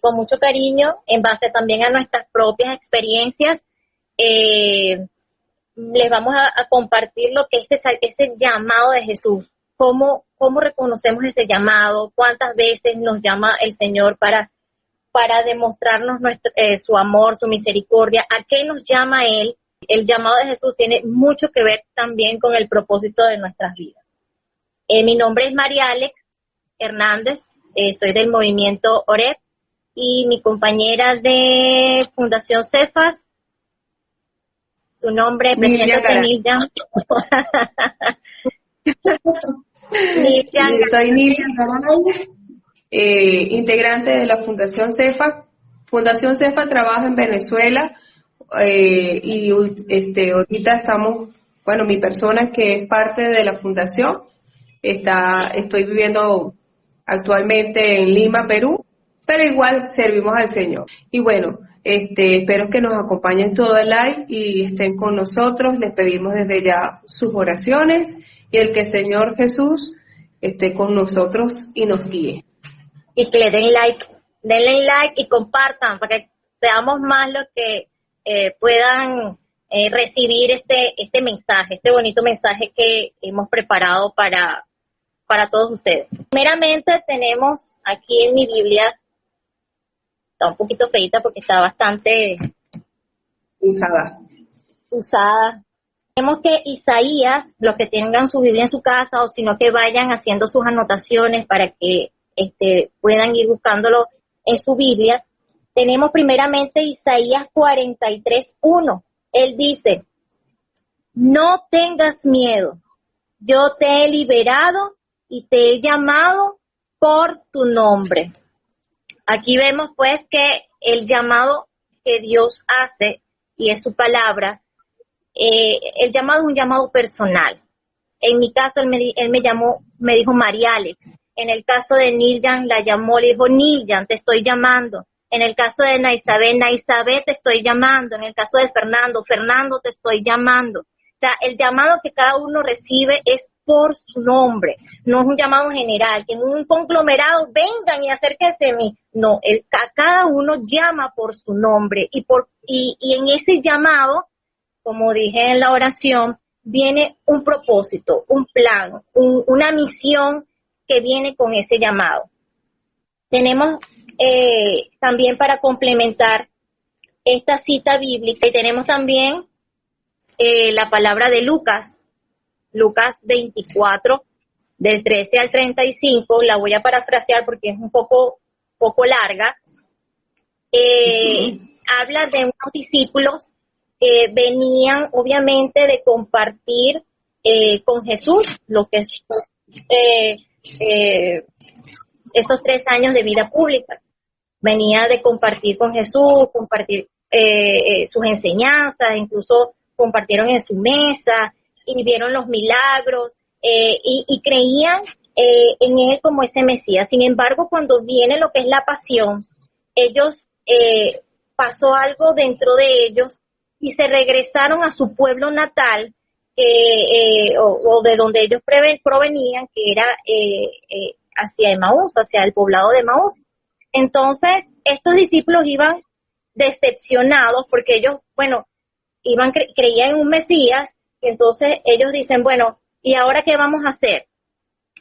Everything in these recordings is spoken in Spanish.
con mucho cariño, en base también a nuestras propias experiencias, les vamos a compartir lo que es ese llamado de Jesús. ¿Cómo reconocemos ese llamado? ¿Cuántas veces nos llama el Señor para demostrarnos su amor, su misericordia? ¿A qué nos llama Él? El llamado de Jesús tiene mucho que ver también con el propósito de nuestras vidas. Mi nombre es María Alex Hernández, soy del movimiento OREP, y mi compañera de Fundación Cefas, su nombre, preséntate, Niljan. Soy Niljan Garay, integrante de la Fundación Cefas. Fundación Cefas trabaja en Venezuela y ahorita estamos, mi persona que es parte de la fundación, estoy viviendo actualmente en Lima, Perú, pero igual servimos al Señor. Y bueno, espero que nos acompañen todo el live y estén con nosotros. Les pedimos desde ya sus oraciones y el que el Señor Jesús esté con nosotros y nos guíe. Y que le denle like y compartan para que seamos más los que puedan recibir este mensaje, este bonito mensaje que hemos preparado para todos ustedes. Primeramente tenemos aquí en mi Biblia, está un poquito feita porque está bastante usada. Tenemos que Isaías, los que tengan su Biblia en su casa o sino que vayan haciendo sus anotaciones para que puedan ir buscándolo en su Biblia. Tenemos primeramente Isaías 43:1. Él dice: no tengas miedo, yo te he liberado y te he llamado por tu nombre. Aquí vemos pues que el llamado que Dios hace, y es su palabra, el llamado es un llamado personal. En mi caso, él me dijo María Alex. En el caso de Niljan, la llamó, le dijo: Niljan, te estoy llamando. En el caso de Naisabé, te estoy llamando. En el caso de Fernando, te estoy llamando. O sea, el llamado que cada uno recibe es por su nombre, no es un llamado general, que en un conglomerado vengan y acérquense a mí. No, cada uno llama por su nombre y en ese llamado, como dije en la oración, viene un propósito, un plan, una misión que viene con ese llamado. Tenemos también para complementar esta cita bíblica, y tenemos también la palabra de Lucas 24, del 13 al 35, la voy a parafrasear porque es un poco larga. Habla de unos discípulos que venían obviamente de compartir con Jesús lo que es estos 3 años de vida pública. Venía de compartir con Jesús, compartir sus enseñanzas, incluso compartieron en su mesa y vieron los milagros y creían en él como ese Mesías. Sin embargo, cuando viene lo que es la pasión, ellos pasó algo dentro de ellos y se regresaron a su pueblo natal o de donde ellos provenían, que era hacia Emaús, hacia el poblado de Emaús. Entonces, estos discípulos iban decepcionados porque ellos, creían en un Mesías. Y entonces ellos dicen, bueno, ¿y ahora qué vamos a hacer?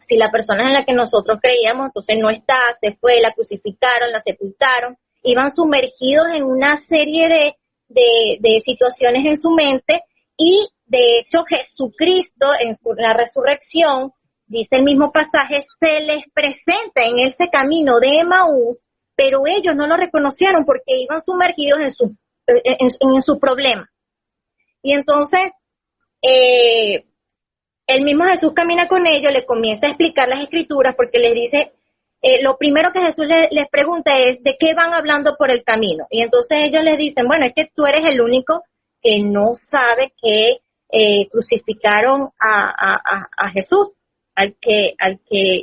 Si la persona en la que nosotros creíamos, entonces no está, se fue, la crucificaron, la sepultaron, iban sumergidos en una serie de situaciones en su mente, y de hecho Jesucristo en la resurrección, dice el mismo pasaje, se les presenta en ese camino de Emaús, pero ellos no lo reconocieron porque iban sumergidos en su problema. Y entonces el mismo Jesús camina con ellos, le comienza a explicar las escrituras porque les dice, lo primero que Jesús les pregunta es, ¿de qué van hablando por el camino? Y entonces ellos les dicen, bueno, es que tú eres el único que no sabe que crucificaron a Jesús, al que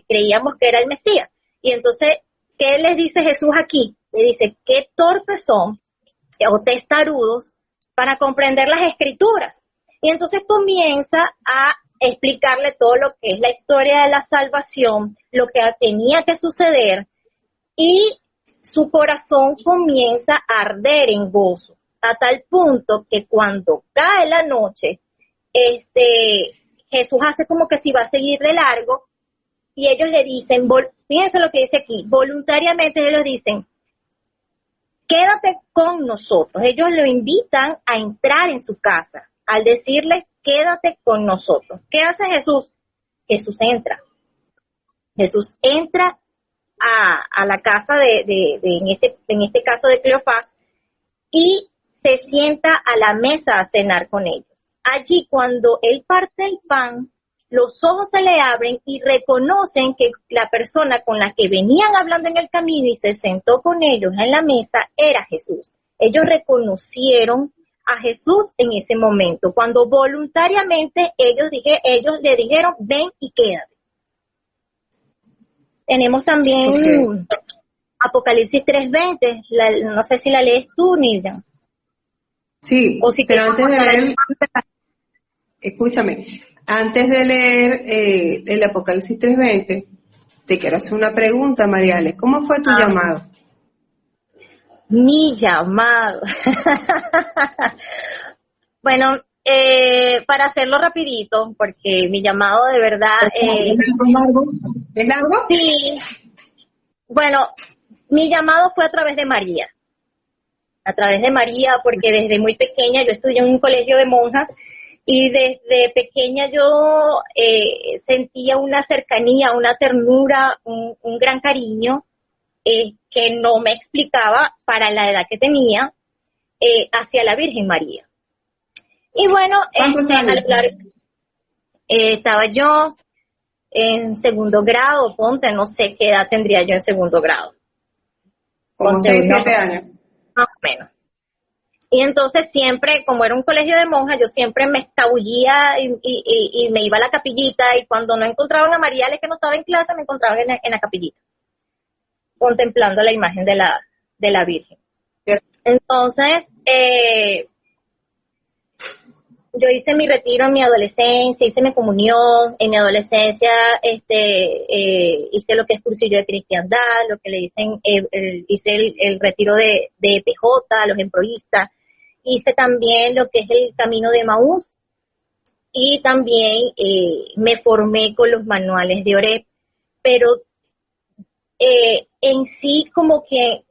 creíamos que era el Mesías. Y entonces, ¿qué les dice Jesús aquí? Le dice, qué torpes son o testarudos para comprender las escrituras. Y entonces comienza a explicarle todo lo que es la historia de la salvación, lo que tenía que suceder, y su corazón comienza a arder en gozo, a tal punto que cuando cae la noche, Jesús hace como que si va a seguir de largo, y ellos le dicen, fíjense lo que dice aquí, voluntariamente ellos dicen, quédate con nosotros. Ellos lo invitan a entrar en su casa, al decirle, quédate con nosotros. ¿Qué hace Jesús? Jesús entra. Jesús entra a la casa en este caso de Cleofás, y se sienta a la mesa a cenar con ellos. Allí, cuando él parte el pan, los ojos se le abren y reconocen que la persona con la que venían hablando en el camino y se sentó con ellos en la mesa era Jesús. Ellos reconocieron a Jesús en ese momento, cuando voluntariamente ellos le dijeron, ven y quédate. Tenemos también Apocalipsis 3:20, no sé si la lees tú, Nilda. Sí, o si pero antes de leer, escúchame, antes de leer el Apocalipsis 3:20, te quiero hacer una pregunta, Mariale. ¿Cómo fue tu llamado? Mi llamado. Bueno, para hacerlo rapidito, porque mi llamado de verdad... ¿Es largo? Sí. Bueno, mi llamado fue a través de María. A través de María, porque desde muy pequeña yo estudié en un colegio de monjas, y desde pequeña yo sentía una cercanía, una ternura, un gran cariño que no me explicaba para la edad que tenía hacia la Virgen María. Y bueno, estaba yo en segundo grado, ponte, no sé qué edad tendría yo en segundo grado. Como 6, 7 años. Más o menos. Y entonces siempre, como era un colegio de monjas, yo siempre me escabullía y me iba a la capillita, y cuando no encontraban a Mariales que no estaba en clase, me encontraban en la capillita, contemplando la imagen de la Virgen. Entonces, yo hice mi retiro en mi adolescencia, hice mi comunión, en mi adolescencia hice lo que es cursillo de cristiandad, lo que le dicen, hice el retiro de PJ, los emproístas, hice también lo que es el camino de Maús, y también me formé con los manuales de Oreb, pero en sí como que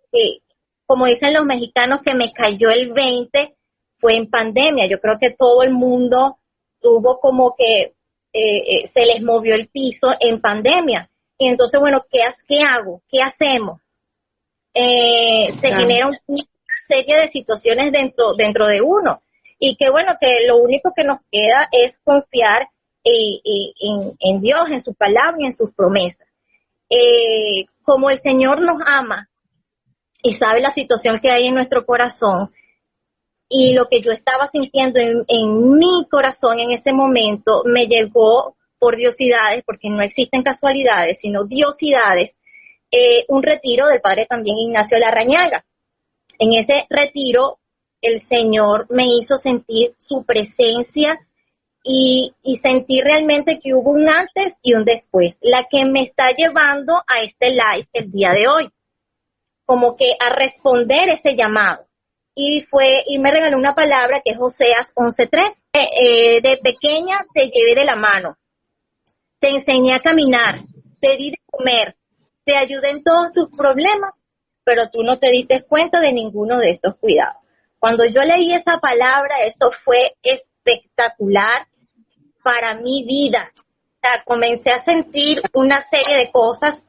como dicen los mexicanos, que me cayó el 20, fue en pandemia. Yo creo que todo el mundo tuvo como que se les movió el piso en pandemia. Y entonces, bueno, ¿qué hago? ¿Qué hacemos? Se genera una serie de situaciones dentro de uno. Y que bueno, que lo único que nos queda es confiar en Dios, en su palabra y en sus promesas. Como el Señor nos ama y sabe la situación que hay en nuestro corazón, y lo que yo estaba sintiendo en mi corazón en ese momento me llegó por diosidades, porque no existen casualidades, sino diosidades, un retiro del padre también Ignacio Larrañaga. En ese retiro el Señor me hizo sentir su presencia y sentir realmente que hubo un antes y un después, la que me está llevando a este live el día de hoy, como que a responder ese llamado. Y me regaló una palabra que es Oseas 11:3. De pequeña te llevé de la mano, te enseñé a caminar, te di de comer, te ayudé en todos tus problemas, pero tú no te diste cuenta de ninguno de estos cuidados. Cuando yo leí esa palabra, eso fue espectacular para mi vida. O sea, comencé a sentir una serie de cosas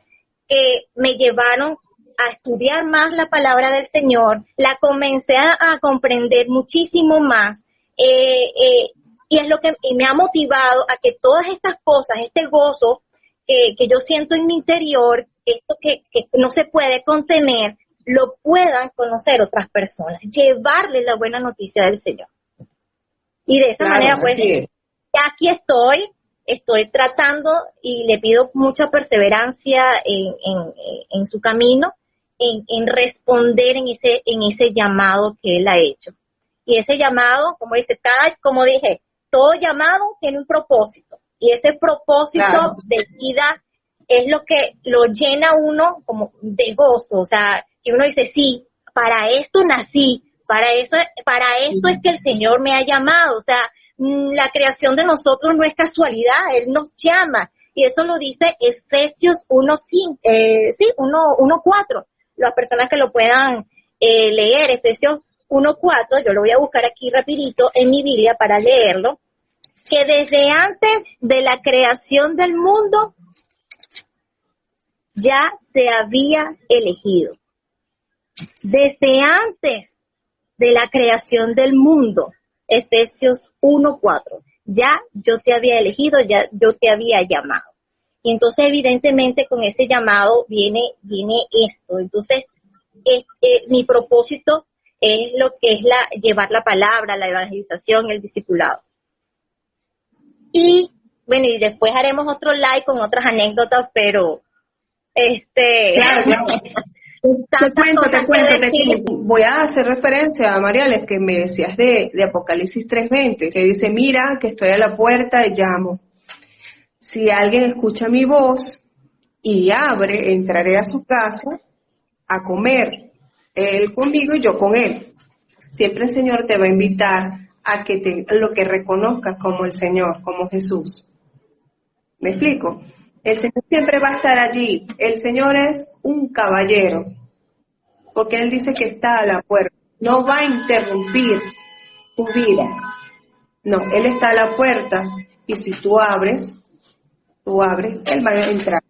que me llevaron a estudiar más la palabra del Señor, la comencé a comprender muchísimo más, y es lo que me ha motivado a que todas estas cosas, este gozo que yo siento en mi interior, esto que no se puede contener, lo puedan conocer otras personas, llevarles la buena noticia del Señor. Y de esa manera, pues, aquí estoy tratando, y le pido mucha perseverancia en su camino, en responder en ese llamado que Él ha hecho. Y ese llamado, como dije, todo llamado tiene un propósito, y ese propósito de vida es lo que lo llena uno como de gozo. O sea, y uno dice, sí, para esto nací, para esto es que el Señor me ha llamado. O sea, la creación de nosotros no es casualidad, Él nos llama, y eso lo dice Efesios 1:4. Las personas que lo puedan leer, Efesios 1:4, yo lo voy a buscar aquí rapidito en mi Biblia para leerlo, que desde antes de la creación del mundo ya se había elegido. Desde antes de la creación del mundo, Efesios 1:4, ya yo te había elegido, ya yo te había llamado. Y entonces evidentemente con ese llamado viene esto. Entonces mi propósito es lo que es llevar la palabra, la evangelización, el discipulado. Y bueno, y después haremos otro live con otras anécdotas, pero Claro. Te cuento. Voy a hacer referencia a Mariales, que me decías de Apocalipsis 3:20, que dice, mira que estoy a la puerta y llamo. Si alguien escucha mi voz y abre, entraré a su casa a comer, él conmigo y yo con él. Siempre el Señor te va a invitar a que lo que reconozcas como el Señor, como Jesús. ¿Me explico? El Señor siempre va a estar allí. El Señor es un caballero, porque Él dice que está a la puerta. No va a interrumpir tu vida. No, Él está a la puerta y si tú abres, Él va a entrar.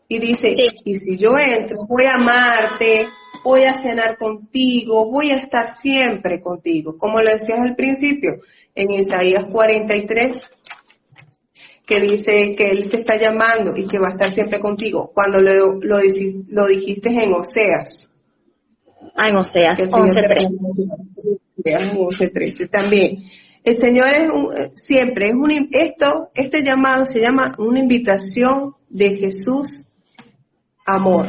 Y dice, sí. Y si yo entro, voy a amarte, voy a cenar contigo, voy a estar siempre contigo. Como lo decías al principio, en Isaías 43, que dice que Él te está llamando y que va a estar siempre contigo. Cuando lo dijiste en Oseas. En Oseas 11:13 también. El Señor siempre este llamado se llama una invitación de Jesús, amor.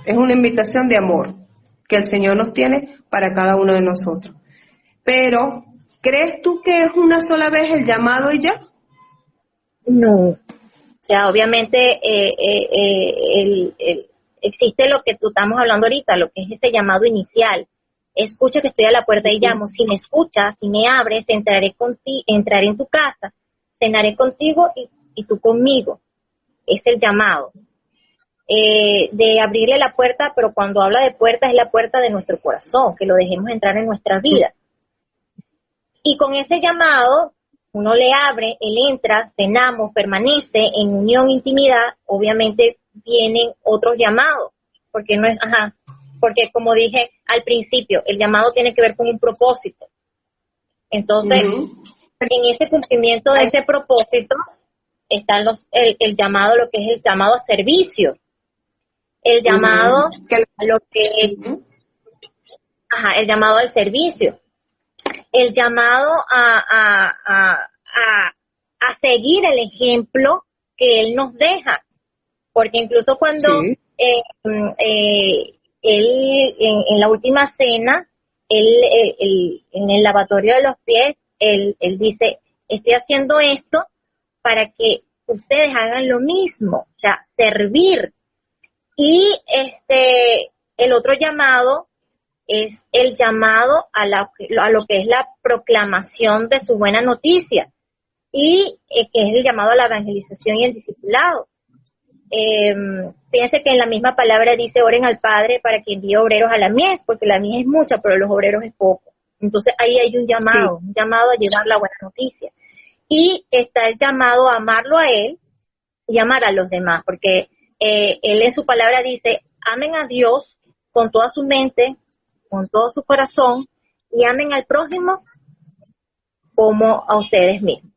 Es una invitación de amor que el Señor nos tiene para cada uno de nosotros. Pero, ¿crees tú que es una sola vez el llamado y ya? No. O sea, obviamente existe lo que tú estamos hablando ahorita, lo que es ese llamado inicial. Escucha que estoy a la puerta y llamo. Si me escuchas, si me abres, entraré en tu casa, cenaré contigo y tú conmigo. Es el llamado. De abrirle la puerta, pero cuando habla de puerta es la puerta de nuestro corazón, que lo dejemos entrar en nuestra vida. Y con ese llamado, uno le abre, él entra, cenamos, permanece en unión, intimidad. Obviamente vienen otros llamados, porque no es, porque como dije al principio, el llamado tiene que ver con un propósito. Entonces, en ese cumplimiento de ese propósito está el llamado, lo que es el llamado a servicio. El llamado a lo que el llamado al servicio, el llamado a seguir el ejemplo que él nos deja, porque incluso cuando él en la última cena, él en el lavatorio de los pies, él dice, estoy haciendo esto para que ustedes hagan lo mismo, o sea, servir. Y el otro llamado es el llamado a lo que es la proclamación de su buena noticia, y que es el llamado a la evangelización y el discipulado. Fíjense que en la misma palabra dice, oren al Padre para que envíe obreros a la mies, porque la mies es mucha, pero los obreros es poco. Entonces ahí hay un llamado a llevar la buena noticia. Y está el llamado a amarlo a Él y amar a los demás, porque Él en su palabra dice, amen a Dios con toda su mente, con todo su corazón, y amen al prójimo como a ustedes mismos.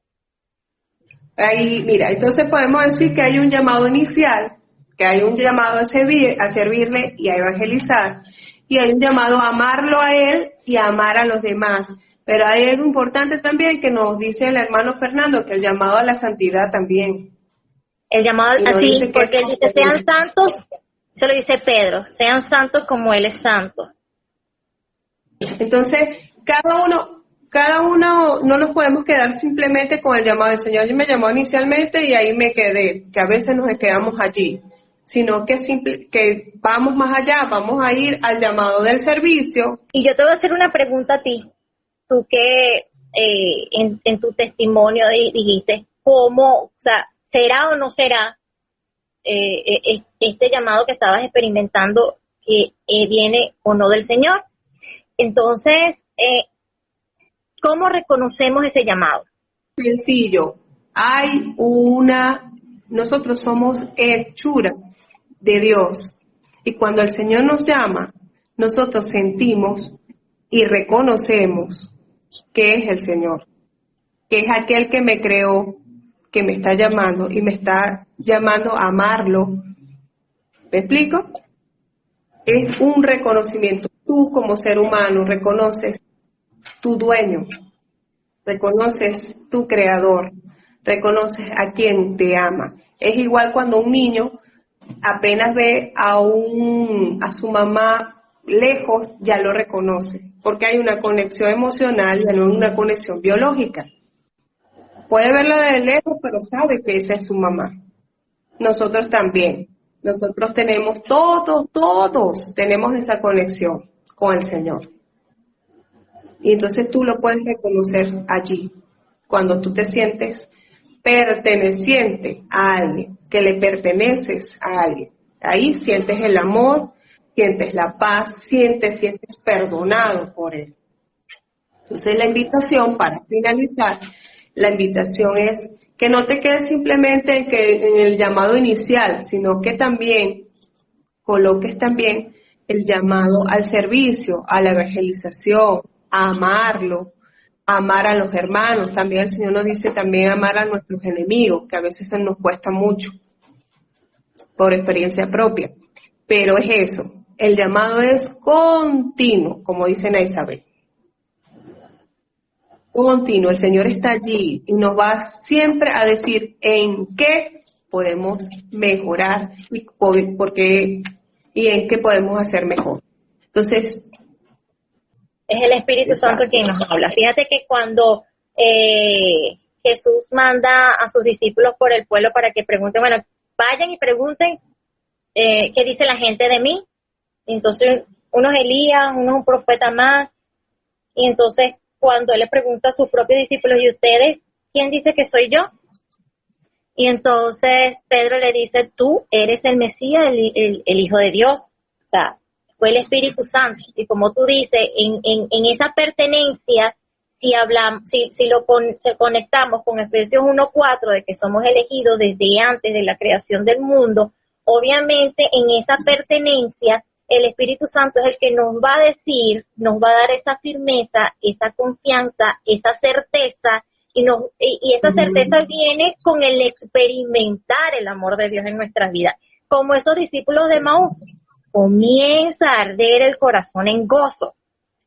Ahí, mira, entonces podemos decir que hay un llamado inicial, que hay un llamado a servirle y a evangelizar, y hay un llamado a amarlo a Él y a amar a los demás. Pero hay algo importante también que nos dice el hermano Fernando, que el llamado a la santidad también. El llamado así, porque él dice, sean santos, eso lo dice Pedro, sean santos como Él es santo. Entonces, cada uno no nos podemos quedar simplemente con el llamado del Señor. Yo me llamó inicialmente y ahí me quedé, que a veces nos quedamos allí. sino que vamos más allá, vamos a ir al llamado del servicio. Y yo te voy a hacer una pregunta a ti, tú que en tu testimonio dijiste, ¿cómo, o sea, será o no será este llamado que estabas experimentando que viene o no del Señor? Entonces, ¿cómo reconocemos ese llamado? Sencillo, nosotros somos hechura de Dios, y cuando el Señor nos llama, nosotros sentimos y reconocemos que es el Señor, que es aquel que me creó, que me está llamando y me está llamando a amarlo. ¿Me explico? Es un reconocimiento. Tú como ser humano reconoces tu dueño, reconoces tu creador, reconoces a quien te ama. Es igual cuando un niño apenas ve a su mamá lejos, ya lo reconoce, porque hay una conexión emocional, ya no una conexión biológica. Puede verla de lejos, pero sabe que esa es su mamá. Nosotros también. Nosotros tenemos, todos tenemos esa conexión con el Señor. Y entonces tú lo puedes reconocer allí, cuando tú te sientes perteneciente a alguien, que le perteneces a alguien. Ahí sientes el amor, sientes la paz, sientes perdonado por él. Entonces la invitación, para finalizar, la invitación es que no te quedes simplemente en el llamado inicial, sino que también coloques también el llamado al servicio, a la evangelización, a amarlo, a amar a los hermanos. También el Señor nos dice también amar a nuestros enemigos, que a veces eso nos cuesta mucho, por experiencia propia. Pero es eso, el llamado es continuo, como dice Ana Isabel. Continuo, el Señor está allí y nos va siempre a decir en qué podemos mejorar y en qué podemos hacer mejor. Entonces, es el Espíritu Santo quien nos habla. Fíjate que cuando Jesús manda a sus discípulos por el pueblo para que pregunten, bueno, vayan y pregunten qué dice la gente de mí. Entonces, uno es Elías, uno es un profeta más, y entonces cuando él le pregunta a sus propios discípulos, ¿y ustedes quién dice que soy yo? Y entonces Pedro le dice, tú eres el Mesías, el Hijo de Dios. O sea, fue el Espíritu Santo. Y como tú dices, en esa pertenencia, si conectamos con Efesios 1:4, de que somos elegidos desde antes de la creación del mundo, obviamente en esa pertenencia, el Espíritu Santo es el que nos va a decir, nos va a dar esa firmeza, esa confianza, esa certeza, y esa certeza viene con el experimentar el amor de Dios en nuestras vidas. Como esos discípulos de Maús, comienza a arder el corazón en gozo.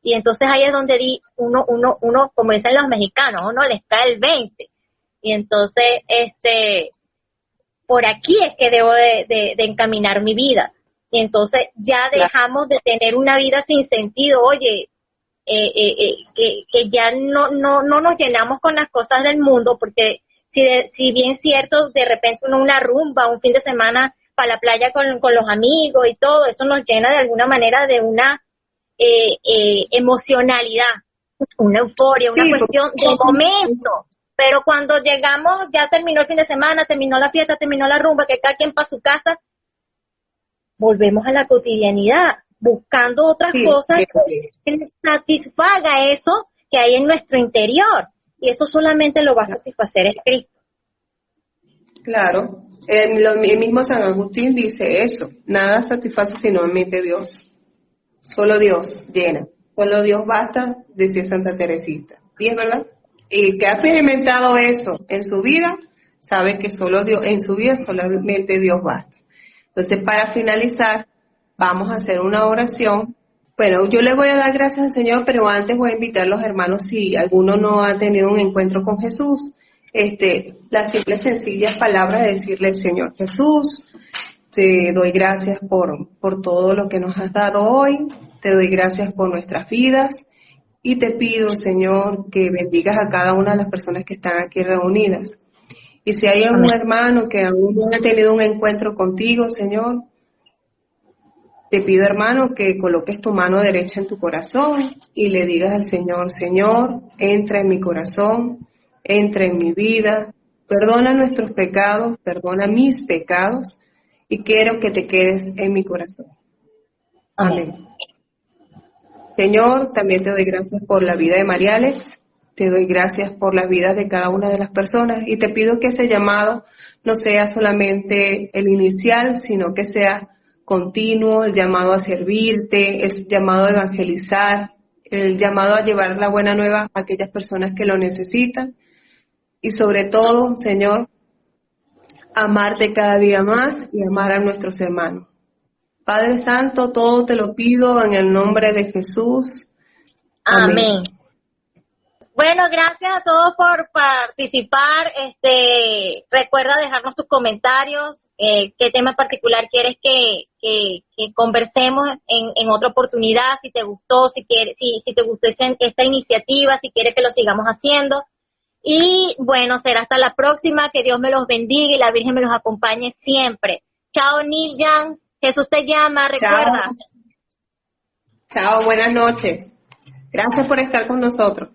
Y entonces ahí es donde uno, como dicen los mexicanos, uno les cae el 20. Y entonces, por aquí es que debo de encaminar mi vida. Y entonces ya dejamos de tener una vida sin sentido. Oye, que ya no nos llenamos con las cosas del mundo, porque si bien cierto, de repente una rumba, un fin de semana para la playa con los amigos y todo, eso nos llena de alguna manera de una emocionalidad, una euforia, una cuestión de momento. Pero cuando llegamos, ya terminó el fin de semana, terminó la fiesta, terminó la rumba, que cada quien para su casa, volvemos a la cotidianidad, buscando otras cosas que satisfaga eso que hay en nuestro interior. Y eso solamente lo va a satisfacer es Cristo. Claro, el mismo San Agustín dice eso, nada satisface sino en mente Dios. Solo Dios llena, solo Dios basta, decía Santa Teresita. Y es verdad, y que ha experimentado eso en su vida, sabe que solo Dios, en su vida solamente Dios basta. Entonces, para finalizar, vamos a hacer una oración. Bueno, yo le voy a dar gracias al Señor, pero antes voy a invitar a los hermanos, si alguno no ha tenido un encuentro con Jesús, las simples, sencillas palabras de decirle, Señor Jesús, te doy gracias por todo lo que nos has dado hoy, te doy gracias por nuestras vidas, y te pido, Señor, que bendigas a cada una de las personas que están aquí reunidas. Y si hay Amén. un hermano que aún no ha tenido un encuentro contigo, Señor, te pido, hermano, que coloques tu mano derecha en tu corazón y le digas al Señor, Señor, entra en mi corazón, entra en mi vida, perdona nuestros pecados, perdona mis pecados y quiero que te quedes en mi corazón. Amén. Amén. Señor, también te doy gracias por la vida de María Alex, te doy gracias por las vidas de cada una de las personas y te pido que ese llamado no sea solamente el inicial, sino que sea continuo, el llamado a servirte, el llamado a evangelizar, el llamado a llevar la buena nueva a aquellas personas que lo necesitan y sobre todo, Señor, amarte cada día más y amar a nuestros hermanos. Padre Santo, todo te lo pido en el nombre de Jesús. Amén. Bueno, gracias a todos por participar. Recuerda dejarnos tus comentarios, qué tema en particular quieres que conversemos en otra oportunidad, si te gustó, si te gustó esta iniciativa, si quieres que lo sigamos haciendo. Y bueno, será hasta la próxima, que Dios me los bendiga y la Virgen me los acompañe siempre. Chao, Niljan, Jesús te llama, recuerda. Chao, buenas noches. Gracias por estar con nosotros.